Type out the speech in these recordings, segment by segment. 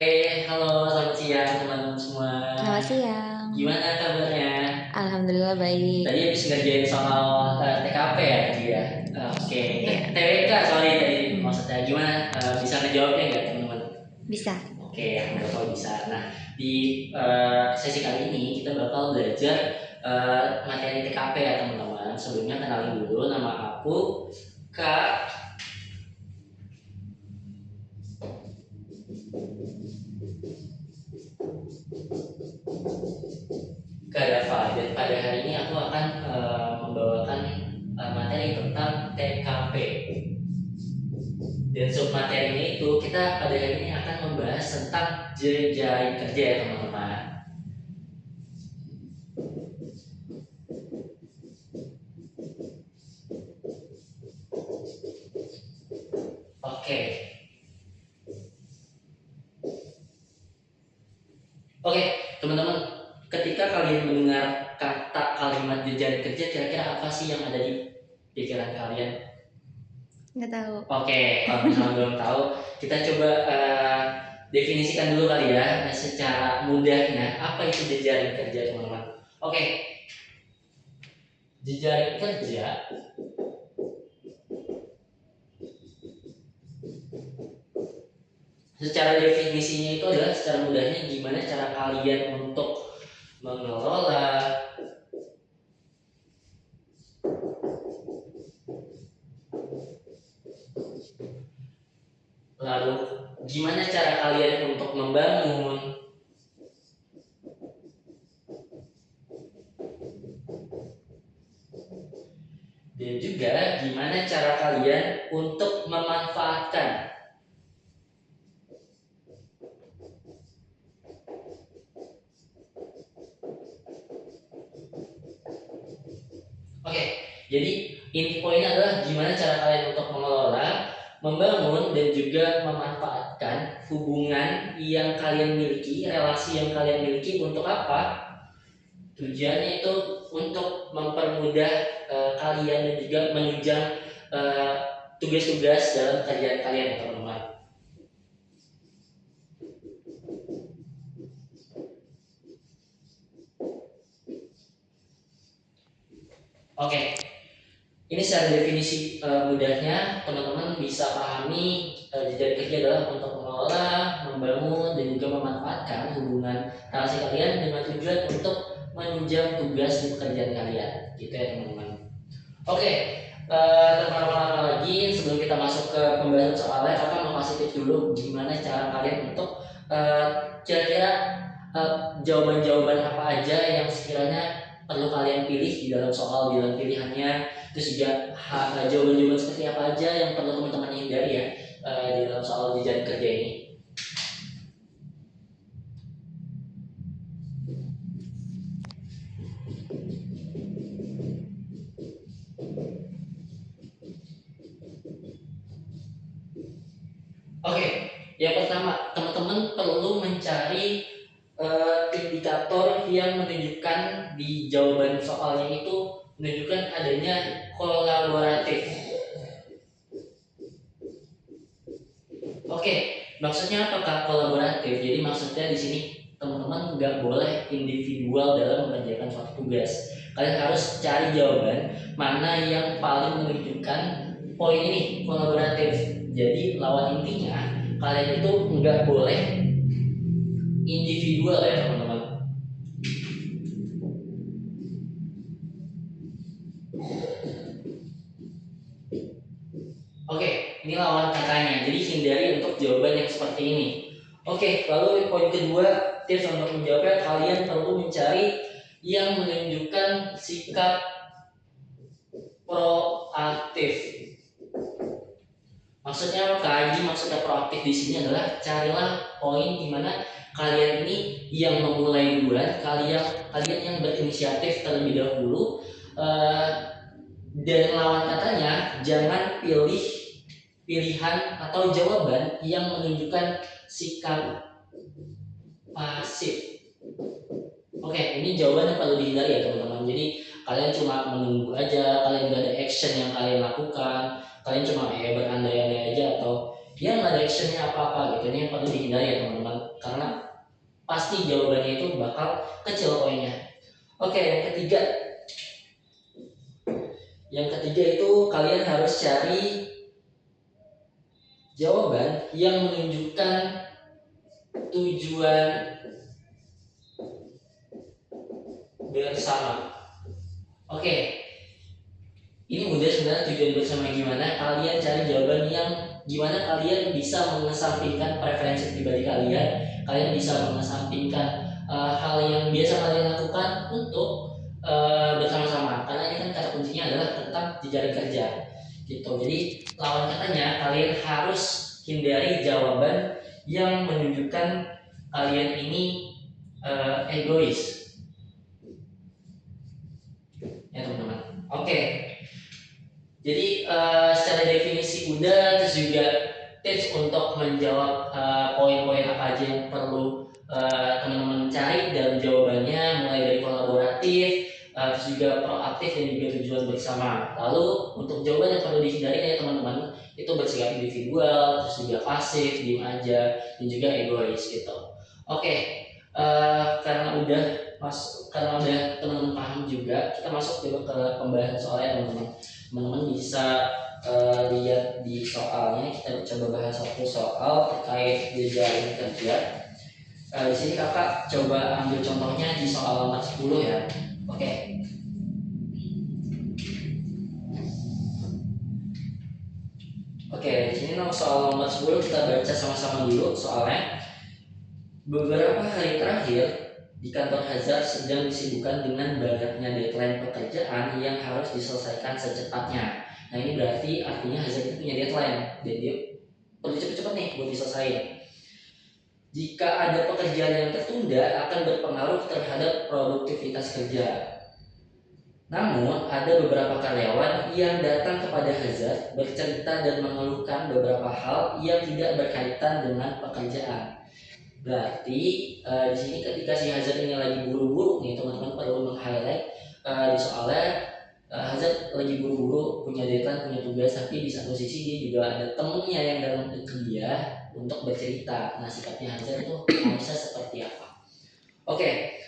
Halo, selamat siang teman-teman semua. Selamat siang. Gimana kabarnya? Alhamdulillah baik. Tadi habis ngerjain soal TKP ya tadi ya. Oke, Iya, TWK sorry tadi hmm, maksudnya gimana? Bisa ngejawabnya nggak teman-teman? bisa. Oke, aku bakal bisa. Nah, di sesi kali ini kita bakal belajar materi TKP ya teman-teman. Sebelumnya kenalin dulu nama aku Kak Dava dan pada hari ini aku akan membawakan materi tentang TKP. Dan submaterinya itu kita pada hari ini akan membahas tentang jejaring kerja ya teman-teman. Oke, oke teman-teman. Ketika kalian mendengar kata kalimat jejaring kerja, kira-kira apa sih yang ada di pikiran kalian? Nggak tahu. Oke, kalau misalnya belum tahu, kita coba definisikan dulu kali ya, secara mudahnya apa itu jejaring kerja teman-teman. Oke, jejaring kerja secara definisinya itu adalah secara mudahnya gimana cara kalian untuk mengelola, lalu gimana cara kalian untuk membangun, dan juga gimana cara kalian untuk memanfaatkan. Oke, jadi inti poinnya adalah gimana cara kalian untuk mengelola, membangun, dan juga memanfaatkan hubungan yang kalian miliki, relasi yang kalian miliki untuk apa? Tujuannya itu untuk mempermudah kalian dan juga menunjang eh, tugas-tugas dalam kerjaan kalian ya teman-teman. Oke, ini secara definisi mudahnya teman-teman bisa pahami jejaring kerja adalah untuk mengelola, membangun, dan juga memanfaatkan hubungan relasi kalian dengan tujuan untuk menunjang tugas di pekerjaan kalian. Gitu ya teman-teman. Oke, tanpa lama-lama lagi sebelum kita masuk ke pembahasan soalnya, kakak mau kasih tips dulu gimana cara kalian untuk kira-kira jawaban-jawaban apa aja yang sekiranya perlu kalian pilih di dalam soal, di dalam pilihannya, terus juga jawaban-jawaban seperti apa aja yang perlu teman-teman hindari ya di dalam soal jejaring kerja ini. Oke, yang pertama teman-teman perlu mencari indikator yang menunjukkan di jawaban soalnya itu menunjukkan adanya kolaboratif. Oke, maksudnya apakah kolaboratif? Jadi maksudnya di sini teman-teman nggak boleh individual dalam mengerjakan suatu tugas. Kalian harus cari jawaban mana yang paling menunjukkan poin ini kolaboratif. Jadi lawan intinya kalian itu nggak boleh individual ya teman-teman. Oke, ini lawan katanya. Jadi hindari untuk jawaban yang seperti ini. Oke, lalu poin kedua, tips untuk menjawabnya kalian perlu mencari yang menunjukkan sikap proaktif. Maksudnya apa? Jadi maksudnya proaktif di sini adalah carilah poin di mana kalian ini yang memulai duluan, kalian yang berinisiatif terlebih dahulu. Dan lawan katanya jangan pilih pilihan atau jawaban yang menunjukkan sikap pasif. Oke, ini jawaban yang perlu dihindari ya teman-teman. Jadi kalian cuma menunggu aja, kalian gak ada action yang kalian lakukan, kalian cuma berandai-andai aja atau ya nggak ada actionnya apa-apa gitu. Ini yang perlu dihindari ya teman-teman. karena pasti jawabannya itu bakal kecil poinnya. Oke, yang ketiga itu kalian harus cari jawaban yang menunjukkan tujuan bersama. Oke, ini mudah sebenarnya. Tujuan bersama gimana? Kalian cari jawaban yang gimana kalian bisa mengesampingkan preferensi pribadi kalian. Kalian bisa mengesampingkan hal yang biasa kalian lakukan untuk bersama-sama. Karena ini kan kata kuncinya adalah tentang jejaring kerja, gitu. Jadi lawan katanya kalian harus hindari jawaban yang menunjukkan kalian ini egois, ya teman-teman. Oke. Jadi secara definisi udah, terus juga tips untuk menjawab poin-poin apa aja yang perlu teman-teman cari dalam jawabannya, mulai dari kolaboratif, terus juga proaktif dan juga tujuan bersama. Lalu untuk jawaban yang perlu dihindari ya teman-teman, itu bersikap individual, terus juga pasif, diem aja, dan juga egois gitu. Oke, karena udah teman-teman paham juga, kita masuk coba ke pembahasan soalnya teman-teman. Teman-teman bisa lihat di soalnya. Kita coba bahas satu soal terkait jejaring kerja. Di sini kakak coba ambil contohnya di soal nomor 10 ya. Oke. Oke, di sini soal nomor 10 kita baca sama-sama dulu soalnya. Beberapa hari terakhir di kantor Hazard sedang disibukkan dengan banyaknya deadline pekerjaan yang harus diselesaikan secepatnya. Nah ini berarti artinya Hazard itu punya deadline dan dia perlu cepet-cepet nih buat diselesaikan. Jika ada pekerjaan yang tertunda akan berpengaruh terhadap produktivitas kerja. Namun ada beberapa karyawan yang datang kepada Hazard bercerita dan mengeluhkan beberapa hal yang tidak berkaitan dengan pekerjaan. Berarti di sini ketika si Hazard ini lagi buru-buru nih, teman-teman perlu meng-highlight di soalnya Hazard lagi buru-buru, punya deadline, punya tugas, tapi di satu sisi dia juga ada temennya yang datang ke dia untuk bercerita. Nah sikapnya Hazard itu bisa seperti apa? Oke,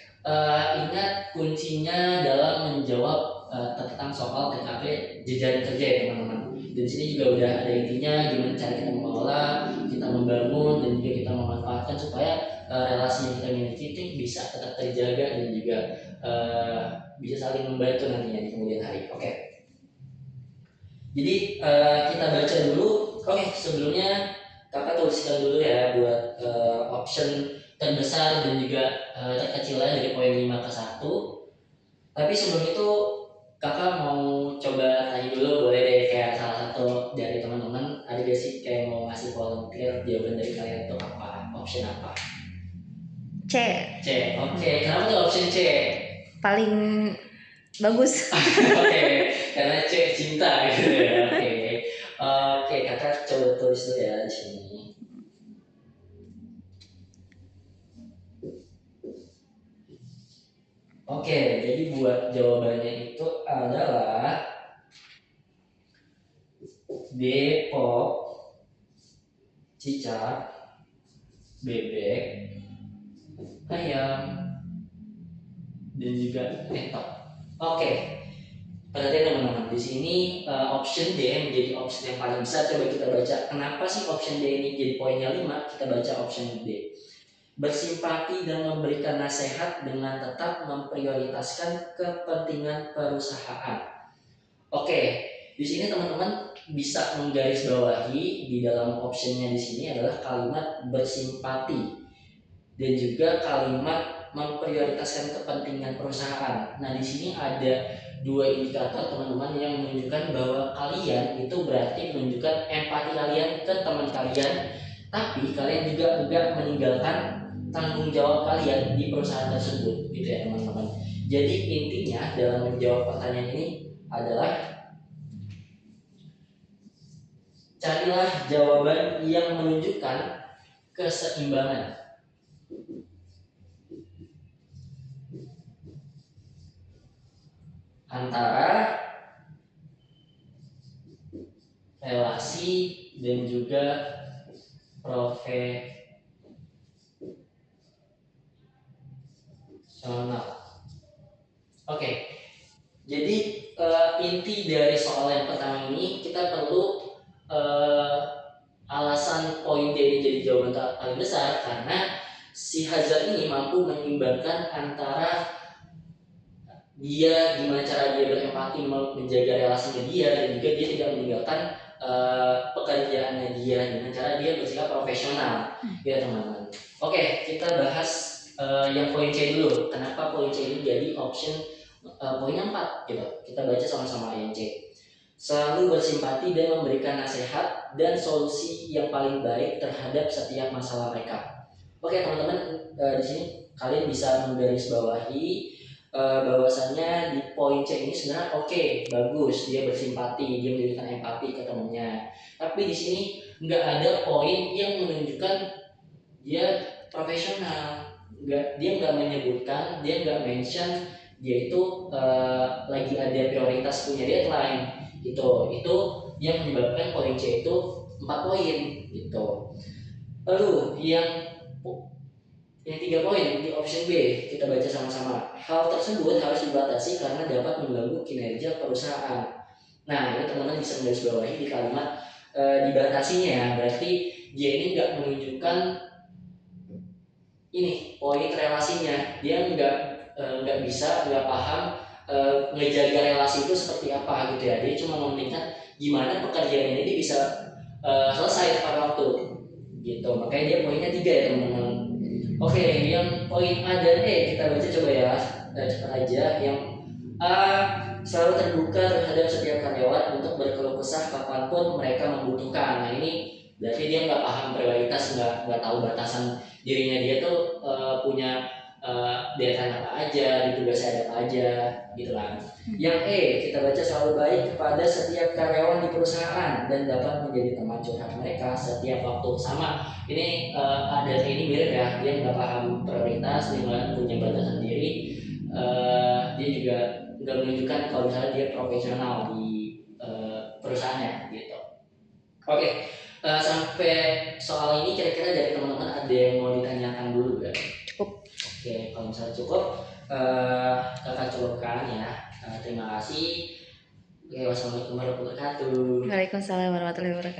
ingat kuncinya dalam menjawab tentang soal TKP jejaring kerja ya teman-teman. Dan di sini juga udah ada intinya gimana cara kita mengelola, kita membangun, dan juga kita memanfaatkan supaya relasi yang kita miliki itu bisa tetap terjaga dan juga bisa saling membantu nantinya di kemudian hari. Oke. Jadi kita baca dulu. Oke, sebelumnya kakak tuliskan dulu ya buat option terbesar dan juga terkecilnya dari poin 5 ke 1. Tapi sebelum itu kakak mau coba tanya dulu, boleh deh, kayak salah satu dari teman-teman ada gak sih kayak mau ngasih volunteer jawaban dari kalian untuk apa? Option apa? C. C. Oke, kenapa tuh option C? Paling bagus. Oke, karena C cinta gitu ya. Oke, kakak coba tulis dulu ya di sini. Oke, jadi buat jawabannya itu adalah Depok, cicak, bebek, ayam, dan juga entok. Oke, perhatian teman-teman, di sini option D menjadi option yang paling besar. Coba kita baca kenapa sih option D ini jadi poinnya 5. Kita baca option D. Bersimpati dan memberikan nasihat dengan tetap memprioritaskan kepentingan perusahaan. Oke, di sini teman-teman bisa menggarisbawahi di dalam optionnya di sini adalah kalimat bersimpati dan juga kalimat memprioritaskan kepentingan perusahaan. Nah, di sini ada dua indikator teman-teman yang menunjukkan bahwa kalian itu berarti menunjukkan empati kalian ke teman kalian, tapi kalian juga enggak meninggalkan tanggung jawab kalian di perusahaan tersebut, gitu ya teman-teman. Jadi intinya dalam menjawab pertanyaan ini adalah carilah jawaban yang menunjukkan keseimbangan antara relasi dan juga profesionalitas. Hazard, karena si Hazard ini mampu menyeimbangkan antara dia gimana cara dia berempati menjaga relasinya dia, dan juga dia tidak meninggalkan pekerjaannya dia dengan cara dia bersikap profesional ya teman-teman. Oke, kita bahas yang poin C dulu. Kenapa poin C ini jadi option poin 4 gitu. Kita baca sama-sama yang C. Selalu bersimpati dan memberikan nasihat dan solusi yang paling baik terhadap setiap masalah mereka. Oke teman-teman, di sini kalian bisa menggarisbawahi bahwasannya di poin C ini sebenarnya oke, bagus, dia bersimpati, dia menunjukkan empati ke temannya. Tapi di sini nggak ada poin yang menunjukkan dia profesional. Dia nggak menyebutkan, dia nggak mention dia itu lagi ada prioritas punya deadline gitu. Itu yang menyebabkan poin C itu 4 poin gitu. Lalu yang 3 poin di option B, kita baca sama-sama. Hal tersebut harus dibatasi karena dapat mengganggu kinerja perusahaan. Nah, ini teman-teman bisa menggarisbawahi di kalimat dibatasinya ya. Berarti dia ini nggak menunjukkan ini poin relasinya. Dia nggak bisa, nggak paham ngejaga relasi itu seperti apa gitu ya. Dia cuma mementingkan gimana pekerjaan ini bisa selesai tepat waktu gitu. Makanya dia poinnya 3 ya teman-teman. Oke, yang poin A dan E kita baca coba ya, cepat aja. Yang A, selalu terbuka terhadap setiap karyawan untuk berkeluh kesah kapanpun mereka membutuhkan. Nah ini berarti dia nggak paham prioritas, nggak tahu batasan dirinya dia tuh punya deadline apa aja, ditugasnya apa aja, gitu kan. Yang E, kita baca selalu baik kepada setiap karyawan di perusahaan dan dapat menjadi teman curhat mereka setiap waktu. Sama, ini ada ini mirip ya, dia nggak paham prioritas, dia nggak punya batasan diri, dia juga nggak menunjukkan kalau misalnya dia profesional di perusahaannya gitu. Oke, sampai soal ini kira-kira dari teman-teman ada yang mau ditanyakan dulu gak? Cukup. Oke, kalau misalnya cukup, kakak cukupkan ya. Terima kasih. Oke, wassalamualaikum warahmatullahi wabarakatuh. Waalaikumsalam warahmatullahi wabarakatuh.